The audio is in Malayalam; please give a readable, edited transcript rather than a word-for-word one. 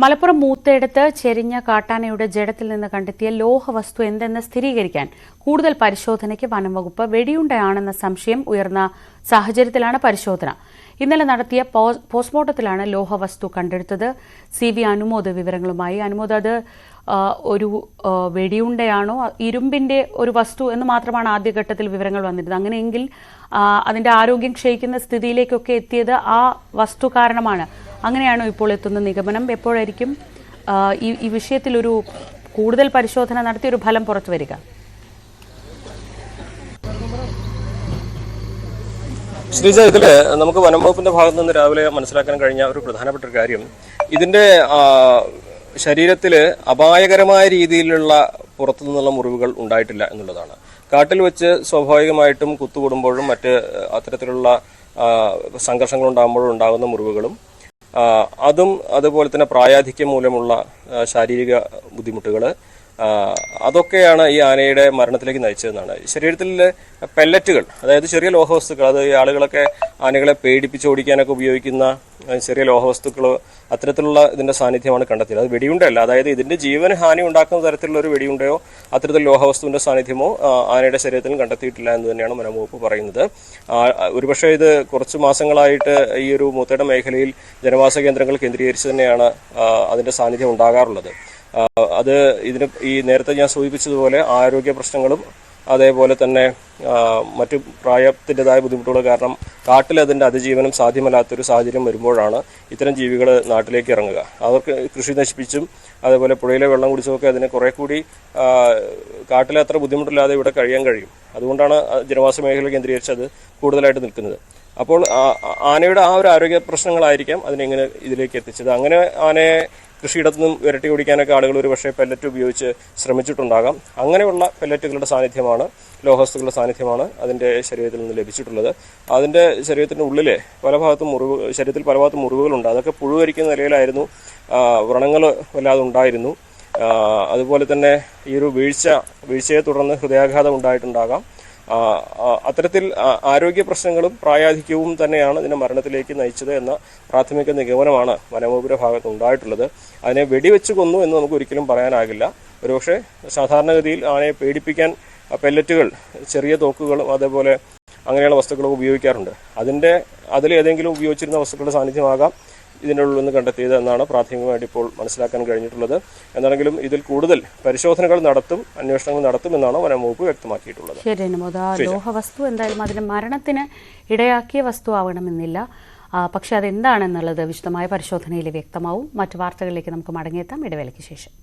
മലപ്പുറം മൂത്തേടത്ത് ചെരിഞ്ഞ കാട്ടാനയുടെ ജഡത്തിൽ നിന്ന് കണ്ടെത്തിയ ലോഹവസ്തു എന്തെന്ന് സ്ഥിരീകരിക്കാൻ കൂടുതൽ പരിശോധനയ്ക്ക് വനംവകുപ്പ് വെടിയുണ്ടയാണെന്ന സംശയം ഉയർന്ന സാഹചര്യത്തിലാണ് പരിശോധന. ഇന്നലെ നടത്തിയ പോസ്റ്റ്മോർട്ടത്തിലാണ് ലോഹവസ്തു കണ്ടെടുത്തത്. CV അനുമോദ് വിവരങ്ങളുമായി. അനുമോദ്, അത് ഒരു വെടിയുണ്ടയാണോ, ഇരുമ്പിന്റെ ഒരു വസ്തു എന്ന് മാത്രമാണ് ആദ്യഘട്ടത്തിൽ വിവരങ്ങൾ വന്നിരുന്നത്. അങ്ങനെയെങ്കിൽ അതിന്റെ ആരോഗ്യം ക്ഷയിക്കുന്ന സ്ഥിതിയിലേക്കൊക്കെ എത്തിയത് ആ വസ്തു കാരണമാണ്. അങ്ങനെയാണോ ഇപ്പോൾ എത്തുന്ന നിഗമനം? എപ്പോഴായിരിക്കും ഈ വിഷയത്തിൽ ഒരു കൂടുതൽ പരിശോധന നടത്തി ഒരു ഫലം പുറത്തു വരിക? ശ്രീജ, ഇതില് നമുക്ക് വനം വകുപ്പിന്റെ ഭാഗത്തു നിന്ന് രാവിലെ മനസ്സിലാക്കാൻ കഴിഞ്ഞ ഒരു പ്രധാനപ്പെട്ട ഒരു കാര്യം, ഇതിന്റെ ശരീരത്തില് അപായകരമായ രീതിയിലുള്ള പുറത്തു നിന്നുള്ള മുറിവുകൾ ഉണ്ടായിട്ടില്ല എന്നുള്ളതാണ്. കാട്ടിൽ വെച്ച് സ്വാഭാവികമായിട്ടും കുത്തുകൂടുമ്പോഴും മറ്റ് അത്തരത്തിലുള്ള സംഘർഷങ്ങൾ ഉണ്ടാകുമ്പോഴും ഉണ്ടാകുന്ന മുറിവുകളും അതും അതുപോലെ തന്നെ പ്രായാധിക്യം മൂലമുള്ള ശാരീരിക ബുദ്ധിമുട്ടുകൾ, അതൊക്കെയാണ് ഈ ആനയുടെ മരണത്തിലേക്ക് നയിച്ചതെന്നാണ്. ശരീരത്തിലെ പെല്ലറ്റുകൾ, അതായത് ചെറിയ ലോഹവസ്തുക്കൾ, അത് ഈ ആളുകളൊക്കെ ആനകളെ പേടിപ്പിച്ചോടിക്കാനൊക്കെ ഉപയോഗിക്കുന്ന ചെറിയ ലോഹവസ്തുക്കൾ, അത്തരത്തിലുള്ള ഇതിന്റെ സാന്നിധ്യമാണ് കണ്ടെത്തിയത്. അത് വെടിയുണ്ടല്ല, അതായത് ഇതിന്റെ ജീവന് ഹാനി ഉണ്ടാക്കുന്ന തരത്തിലുള്ള ഒരു വെടിയുണ്ടയോ അത്തരത്തിൽ ലോഹവസ്തുവിന്റെ സാന്നിധ്യമോ ആനയുടെ ശരീരത്തിൽ കണ്ടെത്തിയിട്ടില്ല എന്ന് തന്നെയാണ് വനംവകുപ്പ് പറയുന്നത്. ഒരുപക്ഷെ ഇത് കുറച്ച് മാസങ്ങളായിട്ട് ഈ ഒരു മൂത്തേട മേഖലയിൽ ജനവാസ കേന്ദ്രങ്ങൾ കേന്ദ്രീകരിച്ച് തന്നെയാണ് അതിന്റെ സാന്നിധ്യം ഉണ്ടാകാറുള്ളത്. അത് ഈ നേരത്തെ ഞാൻ സൂചിപ്പിച്ചതുപോലെ ആരോഗ്യ പ്രശ്നങ്ങളും അതേപോലെ തന്നെ മറ്റു പ്രായത്തിൻ്റെതായ ബുദ്ധിമുട്ടുകൾ കാരണം കാട്ടിൽ അതിൻ്റെ അതിജീവനം സാധ്യമല്ലാത്തൊരു സാഹചര്യം വരുമ്പോഴാണ് ഇത്തരം ജീവികൾ നാട്ടിലേക്ക് ഇറങ്ങുക. അവർക്ക് കൃഷി നശിപ്പിച്ചും അതേപോലെ പുഴയിലെ വെള്ളം കുടിച്ചുമൊക്കെ അതിന് കുറെ കൂടി കാട്ടിലെ അത്ര ബുദ്ധിമുട്ടില്ലാതെ ഇവിടെ കഴിയാൻ കഴിയും. അതുകൊണ്ടാണ് ജനവാസ മേഖല കേന്ദ്രീകരിച്ച് അത് കൂടുതലായിട്ട് നിൽക്കുന്നത്. അപ്പോൾ ആനയുടെ ആ ഒരു ആരോഗ്യ പ്രശ്നങ്ങളായിരിക്കാം അതിനെങ്ങനെ ഇതിലേക്ക് എത്തിച്ചത്. അങ്ങനെ ആനയെ കൃഷിയിടത്തു നിന്നും വിരട്ടി ഓടിക്കാനൊക്കെ ആളുകൾ ഒരു പക്ഷേ പെല്ലറ്റ് ഉപയോഗിച്ച് ശ്രമിച്ചിട്ടുണ്ടാകാം. അങ്ങനെയുള്ള പെല്ലറ്റുകളുടെ സാന്നിധ്യമാണ്, ലോഹവസ്തുക്കളുടെ സാന്നിധ്യമാണ് അതിൻ്റെ ശരീരത്തിൽ നിന്ന് ലഭിച്ചിട്ടുള്ളത്. അതിൻ്റെ ശരീരത്തിൻ്റെ ഉള്ളിലെ ശരീരത്തിൽ പല ഭാഗത്തും മുറിവുകളുണ്ട്. അതൊക്കെ പുഴുവരിക്കുന്ന നിലയിലായിരുന്നു. വ്രണങ്ങൾ വല്ലാതെ ഉണ്ടായിരുന്നു. അതുപോലെ തന്നെ ഈ ഒരു വീഴ്ചയെ തുടർന്ന് ഹൃദയാഘാതം ഉണ്ടായിട്ടുണ്ടാകാം. അത്തരത്തിൽ ആരോഗ്യ പ്രശ്നങ്ങളും പ്രായാധിക്യവും തന്നെയാണ് ഇതിന്റെ മരണത്തിലേക്ക് നയിച്ചത് എന്ന പ്രാഥമിക നിഗമനമാണ് വനംവകുപ്പിന്റെ ഭാഗത്ത് ഉണ്ടായിട്ടുള്ളത്. അതിനെ വെടിവെച്ച് കൊന്നു എന്ന് നമുക്ക് ഒരിക്കലും പറയാനാകില്ല. ഒരുപക്ഷെ സാധാരണഗതിയിൽ ആനയെ പേടിപ്പിക്കാൻ പെല്ലറ്റുകൾ, ചെറിയ തോക്കുകളും അതേപോലെ അങ്ങനെയുള്ള വസ്തുക്കളൊക്കെ ഉപയോഗിക്കാറുണ്ട്. അതിലേതെങ്കിലും ഉപയോഗിച്ചിരുന്ന വസ്തുക്കളുടെ സാന്നിധ്യമാകാം ഇതിൻ്റെ ഉള്ളിൽ നിന്ന് കണ്ടെത്തിയത് എന്നാണ് പ്രാഥമികമായിട്ട് ഇപ്പോൾ മനസ്സിലാക്കാൻ കഴിഞ്ഞിട്ടുള്ളത്. എന്താണെങ്കിലും ഇതിൽ കൂടുതൽ പരിശോധനകൾ നടത്തും, അന്വേഷണങ്ങൾ നടത്തുമെന്നാണ് വനംവകുപ്പ് വ്യക്തമാക്കിയിട്ടുള്ളത്. ശരി അനുമോദ, ലോഹവസ്തു എന്തായാലും അതിന് മരണത്തിന് ഇടയാക്കിയ വസ്തു ആവണമെന്നില്ല. പക്ഷെ അതെന്താണെന്നുള്ളത് വിശദമായ പരിശോധനയിൽ വ്യക്തമാവും. മറ്റു വാർത്തകളിലേക്ക് നമുക്ക് മടങ്ങിയെത്താം ഇടവേളയ്ക്ക് ശേഷം.